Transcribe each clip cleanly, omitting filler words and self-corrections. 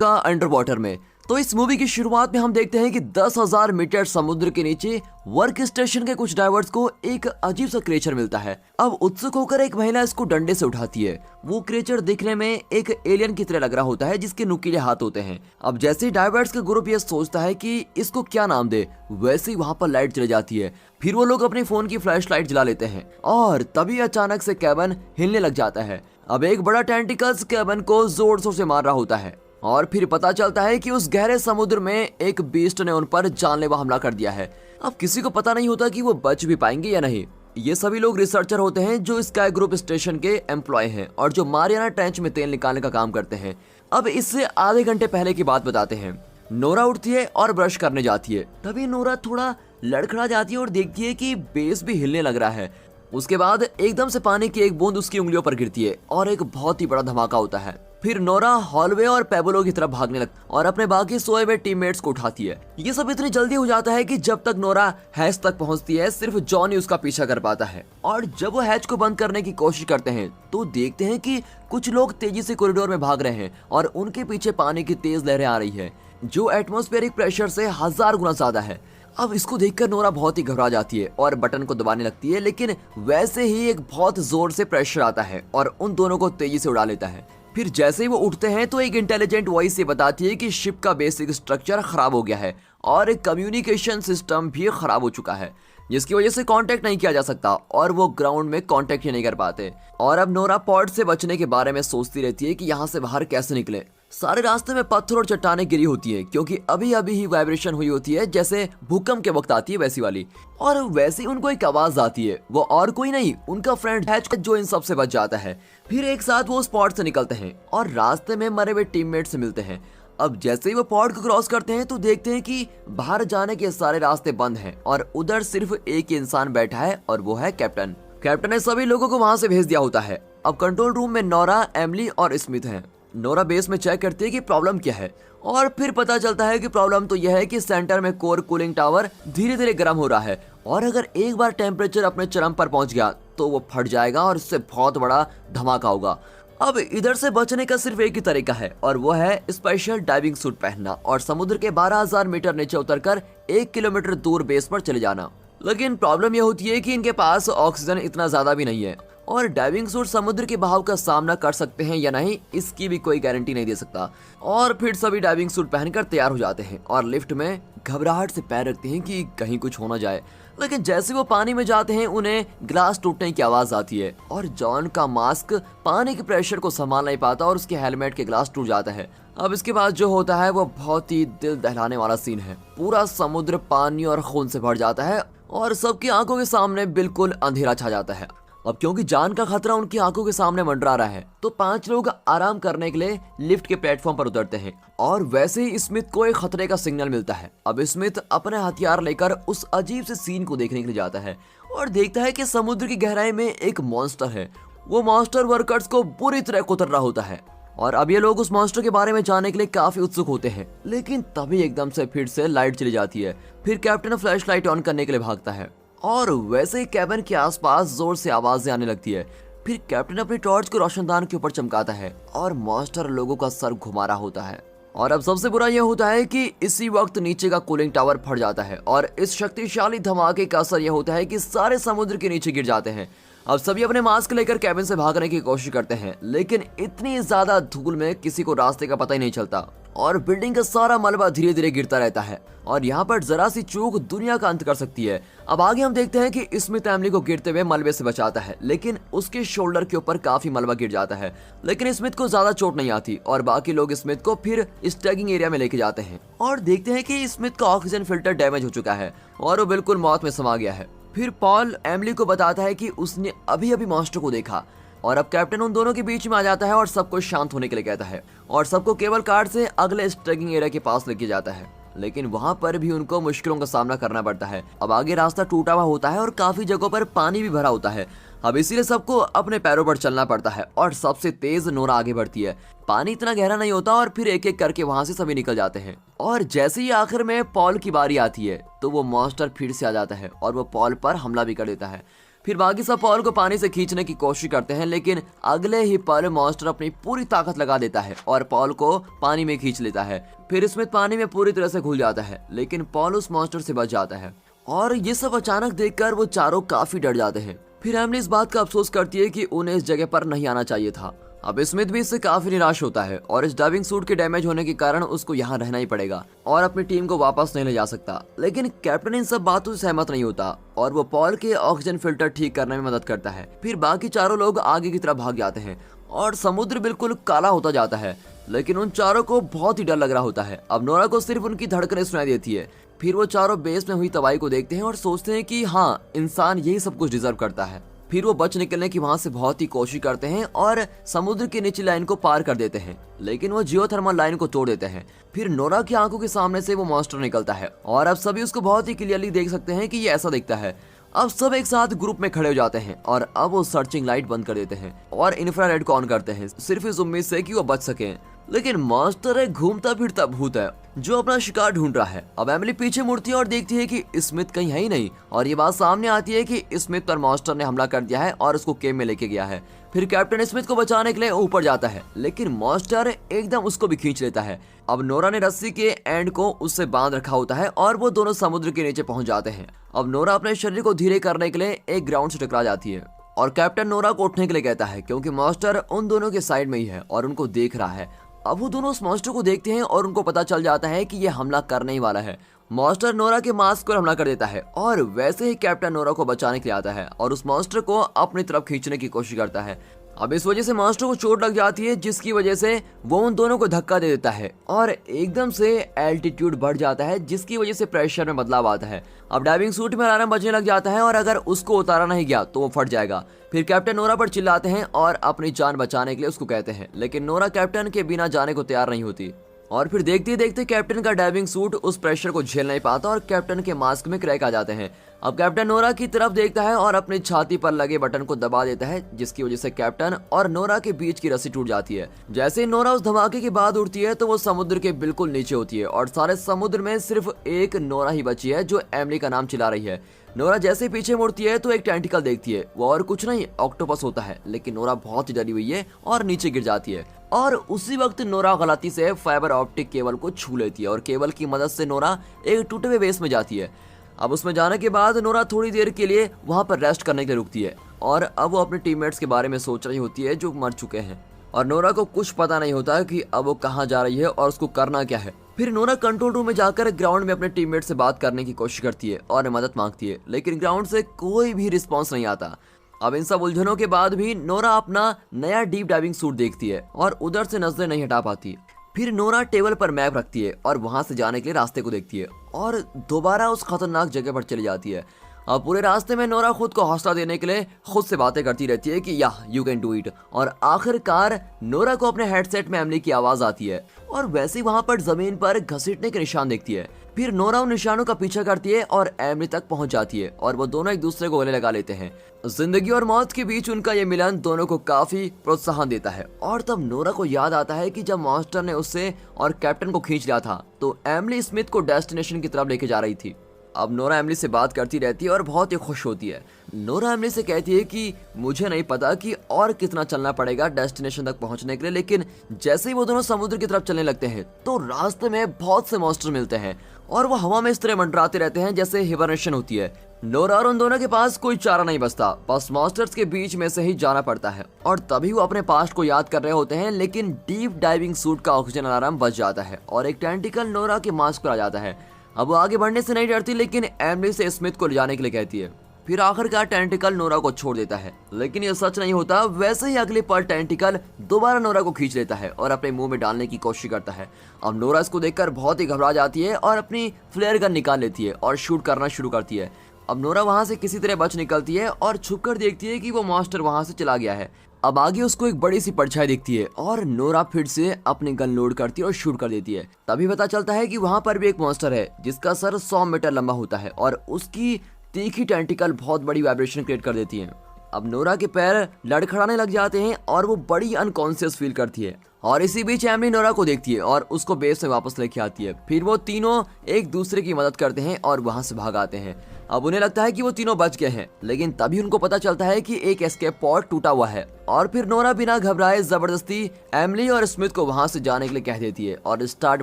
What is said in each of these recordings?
का under water में। तो इस मूवी की शुरुआत में हम देखते हैं कि 10,000 मीटर समुद्र के नीचे वर्क स्टेशन के कुछ डाइवर्स को एक अजीब सा क्रिएचर मिलता है। अब उत्सुक होकर एक महिला इसको डंडे से उठाती है। वो क्रिएचर दिखने में एक एलियन की तरह लग रहा होता है जिसके नुकीले हाथ होते हैं। अब जैसे ही डाइवर्स का ग्रुप ये सोचता है कि इसको क्या नाम दे, वैसे ही वहाँ पर लाइट चली जाती है। फिर वो लोग अपने फोन की फ्लैश लाइट जला लेते हैं और तभी अचानक से केबिन हिलने लग जाता है। अब एक बड़ा टेंटिकल्स केबिन को जोर शोर से मार रहा होता है और फिर पता चलता है कि उस गहरे समुद्र में एक बीस्ट ने उन पर जानलेवा हमला कर दिया है। अब किसी को पता नहीं होता कि वो बच भी पाएंगे या नहीं। ये सभी लोग रिसर्चर होते हैं जो स्काई ग्रुप स्टेशन के एम्प्लॉय हैं और जो मारियाना ट्रेंच में तेल निकालने का काम करते हैं। अब इससे आधे घंटे पहले की बात बताते हैं। नोरा उठती है और ब्रश करने जाती है। तभी नोरा थोड़ा लड़खड़ा जाती है और देखती है कि बेस भी हिलने लग रहा है। उसके बाद एकदम से पानी की एक बूंद उसकी उंगलियों पर गिरती है और एक बहुत ही बड़ा धमाका होता है। फिर नोरा हॉलवे और पेबलो की तरफ भागने लगती और अपने बाकी सोए हुए टीममेट्स को उठाती है। ये सब इतनी जल्दी हो जाता है कि जब तक नोरा हैच तक पहुंचती है सिर्फ जॉन ही उसका पीछा कर पाता है। और जब वो हैच को बंद करने की कोशिश करते हैं तो देखते हैं कि कुछ लोग तेजी से कॉरिडोर में भाग रहे हैं और उनके पीछे पानी की तेज लहरें आ रही है जो एटमॉस्फेरिक प्रेशर से 1000 गुना ज्यादा है। अब इसको देखकर नोरा बहुत ही घबरा जाती है और बटन को दबाने लगती है, लेकिन वैसे ही एक बहुत जोर से प्रेशर आता है और उन दोनों को तेजी से उड़ा लेता है। फिर जैसे ही वो उठते हैं तो एक इंटेलिजेंट वॉइस ये बताती है कि शिप का बेसिक स्ट्रक्चर खराब हो गया है और एक कम्युनिकेशन सिस्टम भी खराब हो चुका है जिसकी वजह से कांटेक्ट नहीं किया जा सकता और वो ग्राउंड में कांटेक्ट ही नहीं कर पाते। और अब नोरा पॉड से बचने के बारे में सोचती रहती है कि यहाँ से बाहर कैसे निकले। सारे रास्ते में पत्थर और चट्टानें गिरी होती है क्योंकि अभी अभी ही वाइब्रेशन हुई होती है जैसे भूकंप के वक्त आती है वैसी वाली। और वैसे ही उनको एक आवाज आती है, वो और कोई नहीं उनका फ्रेंड हैच जो इन सब से बच जाता है। फिर एक साथ वो स्पॉट से निकलते हैं और रास्ते में मरे हुए टीममेट से मिलते हैं। अब जैसे ही वो पॉड को क्रॉस करते हैं तो देखते हैं कि बाहर जाने के सारे रास्ते बंद हैं और उधर सिर्फ एक इंसान बैठा है और वो है कैप्टन। कैप्टन ने सभी लोगों को वहां से भेज दिया होता है। अब कंट्रोल रूम में नोरा, एमिली और स्मिथ हैं। नोरा बेस में चेक करती है कि प्रॉब्लम क्या है और फिर पता चलता है कि प्रॉब्लम तो यह है कि सेंटर में कोर कूलिंग टावर धीरे धीरे गर्म हो रहा है और अगर एक बार टेम्परेचर अपने चरम पर पहुंच गया तो वो फट जाएगा और इससे बहुत बड़ा धमाका होगा। अब इधर से बचने का सिर्फ एक ही तरीका है और वो है स्पेशल डाइविंग सूट पहनना और समुद्र के 12,000 मीटर नीचे उतरकर 1 किलोमीटर दूर बेस पर चले जाना। लेकिन प्रॉब्लम यह होती है कि इनके पास ऑक्सीजन इतना ज्यादा भी नहीं है और डाइविंग सूट समुद्र के बहाव का सामना कर सकते हैं या नहीं इसकी भी कोई गारंटी नहीं दे सकता। और फिर सभी डाइविंग सूट पहनकर तैयार हो जाते हैं और लिफ्ट में घबराहट से पैर रखते हैं कि कहीं कुछ हो ना जाए। लेकिन जैसे वो पानी में जाते हैं उन्हें ग्लास टूटने की आवाज आती है और जॉन का मास्क पानी के प्रेशर को संभाल नहीं पाता और उसके हेलमेट के ग्लास टूट जाता है। अब इसके बाद जो होता है वो बहुत ही दिल दहलाने वाला सीन है। पूरा समुद्र पानी और खून से भर जाता है और सबकी आंखों के सामने बिल्कुल अंधेरा छा जाता है। अब क्योंकि जान का खतरा उनकी आंखों के सामने मंडरा रहा है तो 5 लोग आराम करने के लिए लिफ्ट के प्लेटफॉर्म पर उतरते हैं और वैसे ही स्मिथ को एक खतरे का सिग्नल मिलता है। अब स्मिथ अपने हथियार लेकर उस अजीब से सीन को देखने के लिए जाता है और देखता है कि समुद्र की गहराई में एक मॉन्स्टर है। वो मॉन्स्टर वर्कर्स को बुरी तरह कुतर रहा होता है और अब ये लोग उस मॉन्स्टर के बारे में जानने के लिए काफी उत्सुक होते हैं। लेकिन तभी एकदम से फिर से लाइट चली जाती है। फिर कैप्टन फ्लैश लाइट ऑन करने के लिए भागता है और वैसे ही कैबिन के आसपास जोर से आवाजें आने लगती है। फिर कैप्टन अपनी टॉर्च को रोशनदान के ऊपर चमकाता है और मॉन्स्टर लोगों का सर घुमा रहा होता है। और अब सबसे बुरा यह होता है कि इसी वक्त नीचे का कूलिंग टावर फट जाता है और इस शक्तिशाली धमाके का असर यह होता है कि सारे समुद्र के नीचे गिर जाते हैं। अब सभी अपने मास्क लेकर कैबिन से भागने की कोशिश करते हैं लेकिन इतनी ज्यादा धूल में किसी को रास्ते का पता ही नहीं चलता और बिल्डिंग का सारा मलबा धीरे धीरे गिरता रहता है और यहाँ पर जरा सी चूक दुनिया का अंत कर सकती है। अब आगे हम देखते हैं कि स्मिथ एमिली को गिरते हुए मलबे से बचाता है लेकिन उसके शोल्डर के ऊपर काफी मलबा गिर जाता है। लेकिन स्मिथ को ज्यादा चोट नहीं आती और बाकी लोग स्मिथ को फिर स्टैगिंग एरिया में लेके जाते हैं और देखते हैं कि स्मिथ का ऑक्सीजन फिल्टर डैमेज हो चुका है और वो बिल्कुल मौत में समा गया है। फिर पॉल एमिली को बताता है कि उसने अभी अभी मॉन्स्टर को देखा और अब कैप्टन उन दोनों के बीच में आ जाता है और सबको शांत होने के लिए कहता है और सबको केबल कार से अगले स्टैगिंग एरिया के पास लेके जाता है। लेकिन वहां पर भी उनको मुश्किलों का सामना करना पड़ता है। अब आगे रास्ता टूटा हुआ होता है और काफी जगहों पर पानी भी भरा होता है। अब इसीलिए सबको अपने पैरों पर चलना पड़ता है और सबसे तेज नोरा आगे बढ़ती है। पानी इतना गहरा नहीं होता और फिर एक एक करके वहां से सभी निकल जाते हैं और जैसे ही आखिर में पॉल की बारी आती है तो वो मॉन्स्टर फिर से आ जाता है और वो पॉल पर हमला भी कर देता है। फिर बाकी सब पॉल को पानी से खींचने की कोशिश करते हैं, लेकिन अगले ही पल मॉन्स्टर अपनी पूरी ताकत लगा देता है और पॉल को पानी में खींच लेता है। फिर स्मिथ पानी में पूरी तरह से घुल जाता है, लेकिन पॉल उस मॉन्स्टर से बच जाता है और ये सब अचानक देखकर वो चारों काफी डर जाते हैं। फिर एमिली इस बात का अफसोस करती है कि उन्हें इस जगह पर नहीं आना चाहिए था। अब स्मिथ भी इससे काफी निराश होता है और इस डाइविंग सूट के डैमेज होने के कारण उसको यहाँ रहना ही पड़ेगा और अपनी टीम को वापस नहीं ले जा सकता। लेकिन कैप्टन इन सब बातों से सहमत नहीं होता और वो पॉल के ऑक्सीजन फिल्टर ठीक करने में मदद करता है। फिर बाकी चारों लोग आगे की तरफ भाग जाते हैं और समुद्र बिल्कुल काला होता जाता है, लेकिन उन चारों को बहुत ही डर लग रहा होता है। अब नोरा को सिर्फ उनकी धड़कनें सुनाई देती है। फिर वो चारों बेस में हुई तबाही को देखते हैं और सोचते हैं कि हाँ, इंसान यही सब कुछ डिजर्व करता है। फिर वो बच निकलने की वहां से बहुत ही कोशिश करते हैं और समुद्र की निचली लाइन को पार कर देते हैं, लेकिन वो जियोथर्मल लाइन को तोड़ देते हैं। फिर नोरा की आंखों के सामने से वो मॉन्स्टर निकलता है और अब सभी उसको बहुत ही क्लियरली देख सकते हैं कि ये ऐसा दिखता है। अब सब एक साथ ग्रुप में खड़े हो जाते हैं और अब वो सर्चिंग लाइट बंद कर देते हैं और इंफ्रारेड को ऑन करते हैं, सिर्फ इस उम्मीद से कि वो बच सके। लेकिन मॉन्स्टर एक घूमता फिरता भूत है जो अपना शिकार ढूंढ रहा है। अब एमिली पीछे मुड़ती है और देखती है कि स्मिथ कहीं है ही नहीं और ये बात सामने आती है कि स्मिथ पर मॉन्स्टर ने हमला कर दिया है और उसको केव में लेके गया है। फिर कैप्टन स्मिथ को बचाने के लिए ऊपर जाता है, लेकिन मॉन्स्टर एकदम उसको भी खींच लेता है। अब नोरा ने रस्सी के एंड को उससे बांध रखा होता है और वो दोनों समुद्र के नीचे पहुंच जाते हैं। अब नोरा अपने शरीर को धीरे करने के लिए एक ग्राउंड से टकरा जाती है और कैप्टन नोरा को उठने के लिए कहता है, क्योंकि मॉन्स्टर उन दोनों के साइड में ही है और उनको देख रहा है। अब वो दोनों उस मॉन्स्टर को देखते हैं और उनको पता चल जाता है कि ये हमला करने ही वाला है। मॉन्स्टर नोरा के मास्क पर हमला कर देता है और वैसे ही कैप्टन नोरा को बचाने के लिए आता है और उस मॉन्स्टर को अपनी तरफ खींचने की कोशिश करता है। अब इस वजह से मॉन्स्टर को चोट लग जाती है, जिसकी वजह से वो उन दोनों को धक्का दे देता है और एकदम से एल्टीट्यूड बढ़ जाता है, जिसकी वजह से प्रेशर में बदलाव आता है। अब डाइविंग सूट में अलार्म बजने लग जाता है और अगर उसको उतारा नहीं गया तो वो फट जाएगा। फिर कैप्टन नोरा पर चिल्लाते हैं और अपनी जान बचाने के लिए उसको कहते हैं, लेकिन नोरा कैप्टन के बिना जाने को तैयार नहीं होती। और फिर देखते ही देखते कैप्टन का डाइविंग सूट उस प्रेशर को झेल नहीं पाता और कैप्टन के मास्क में क्रैक आ जाते हैं। अब कैप्टन नोरा की तरफ देखता है और अपनी छाती पर लगे बटन को दबा देता है, जिसकी वजह से कैप्टन और नोरा के बीच की रस्सी टूट जाती है। जैसे ही नोरा उस धमाके के बाद उड़ती है तो वो समुद्र के बिल्कुल नीचे होती है और सारे समुद्र में सिर्फ एक नोरा ही बची है जो एमिली का नाम चिल्ला रही है। नोरा जैसे ही पीछे मुड़ती है तो एक टेंटिकल देखती है, वो और कुछ नहीं ऑक्टोपस होता है, लेकिन नोरा बहुत ही डरी हुई है और नीचे गिर जाती है। और उसी वक्त नोरा गलती से फाइबर ऑप्टिक केबल को छू लेती है और केबल की मदद से नोरा एक टूटे हुए बेस में जाती है। अब उसमें जाने के बाद नोरा थोड़ी देर के लिए वहां पर रेस्ट करने के लिए रुकती है और अब वो अपने टीममेट्स के बारे में सोच रही होती है जो मर चुके हैं और नोरा को कुछ पता नहीं होता कि अब वो कहाँ जा रही है और उसको करना क्या है। फिर नोरा कंट्रोल रूम में जाकर ग्राउंड में अपने टीममेट से बात करने की कोशिश करती है और मदद मांगती है, लेकिन ग्राउंड से कोई भी रिस्पॉन्स नहीं आता। अब इन सब उलझनों के बाद भी नोरा अपना नया डीप डाइविंग सूट देखती है और उधर से नजरें नहीं हटा पाती। फिर नोरा टेबल पर मैप रखती है और वहां से जाने के लिए रास्ते को देखती है और दोबारा उस खतरनाक जगह पर चली जाती है। अब पूरे रास्ते में नोरा खुद को हौसला देने के लिए खुद से बातें करती रहती है कि या यू कैन डू इट। और आखिरकार नोरा को अपने हेडसेट में एमिली की आवाज आती है और वैसे ही वहां पर जमीन पर घसीटने के निशान देखती है। फिर नोरा उन निशानों का पीछा करती है और एमिली तक पहुंच जाती है और वो दोनों एक दूसरे को गले लगा लेते हैं। जिंदगी और मौत के बीच उनका ये मिलन दोनों को काफी प्रोत्साहन देता है। और तब नोरा को याद आता है कि जब मॉन्स्टर ने उससे और कैप्टन को खींच लिया था तो एमिली स्मिथ को डेस्टिनेशन की तरफ लेके जा रही थी। अब नोरा एमिली से बात करती रहती है और बहुत ही खुश होती है। नोरा एमिली से कहती है कि मुझे नहीं पता कि और कितना चलना पड़ेगा डेस्टिनेशन तक पहुंचने के लिए, लेकिन जैसे ही वो दोनों समुद्र की तरफ चलने लगते हैं तो रास्ते में बहुत से मॉन्स्टर मिलते हैं और वो हवा में इस तरह मंडराते रहते हैं जैसे हिबरनेशन होती है। नोरा और उन दोनों के पास कोई चारा नहीं बचता, बस मॉन्स्टर्स के बीच में से ही जाना पड़ता है। और तभी वो अपने पास्ट को याद कर रहे होते हैं, लेकिन डीप डाइविंग सूट का ऑक्सीजन अलार्म बच जाता है और एक टेंटिकल नोरा के मास्क पर आ जाता है। अब वो आगे बढ़ने से नहीं डरती, लेकिन एमिली से स्मिथ को ले जाने के लिए कहती है। फिर आखिरकार टेंटिकल नोरा को छोड़ देता है, लेकिन ये सच नहीं होता। वैसे ही अगले पल टेंटिकल दोबारा नोरा को खींच लेता है और अपने मुंह में डालने की कोशिश करता है। अब नोरा इसको देखकर बहुत ही घबरा जाती है और अपनी फ्लेयर गन निकाल लेती है और शूट करना शुरू करती है। अब नोरा वहां से किसी तरह बच निकलती है और छुपकर देखती है कि वो मॉन्स्टर वहां से चला गया है। अब आगे उसको एक बड़ी सी परछाई दिखती है और नोरा फिर से अपनी गन लोड करती है और शूट कर देती है। तभी पता चलता है कि वहां पर भी एक मॉन्स्टर है जिसका सर 100 मीटर लंबा होता है और उसकी तीखी टेंटिकल बहुत बड़ी वाइब्रेशन क्रिएट कर देती है। अब नोरा के पैर लड़खड़ाने लग जाते हैं और वो बड़ी अनकॉन्शियस फील करती है और इसी बीच एमली नोरा को देखती है और उसको बेस में वापस लेके आती है। फिर वो तीनों एक दूसरे की मदद करते हैं और वहां से भाग आते हैं। अब उन्हें लगता है कि वो तीनों बच गए हैं, लेकिन तभी उनको पता चलता है कि एक एस्केप पॉड टूटा हुआ है और फिर नोरा बिना घबराए जबरदस्ती एमली और स्मिथ को वहां से जाने के लिए कह देती है और स्टार्ट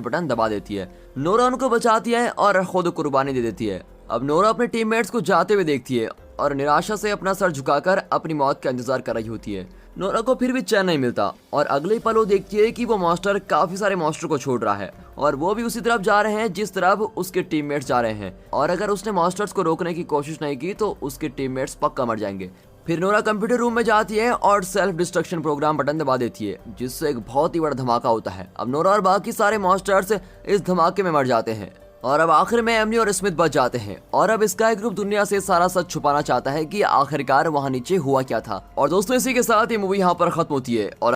बटन दबा देती है। नोरा उनको बचाती है और खुद कुर्बानी दे देती है। अब नोरा अपने टीममेट्स को जाते हुए देखती है और निराशा से अपना सर झुकाकर अपनी मौत का इंतजार कर रही होती है। नोरा को फिर भी चैन नहीं मिलता और अगले पल वो देखती है कि वो मॉन्स्टर काफी सारे मॉन्स्टर को छोड़ रहा है और वो भी उसी तरफ जा रहे हैं जिस तरफ उसके टीममेट्स जा रहे हैं, और अगर उसने मॉन्स्टर्स को रोकने की कोशिश नहीं की तो उसके टीममेट्स पक्का मर जाएंगे। फिर नोरा कंप्यूटर रूम में जाती है और सेल्फ डिस्ट्रक्शन प्रोग्राम बटन दबा देती है, जिससे एक बहुत ही बड़ा धमाका होता है। अब नोरा और बाकी सारे मॉन्स्टर्स इस धमाके में मर जाते हैं और अब आखिर में एमली और स्मिथ बच जाते हैं। और अब स्काई ग्रुप दुनिया से सारा सच छुपाना चाहता है कि आखिरकार वहां नीचे हुआ क्या था। और दोस्तों, इसी के साथ ये मूवी यहाँ पर खत्म होती है। और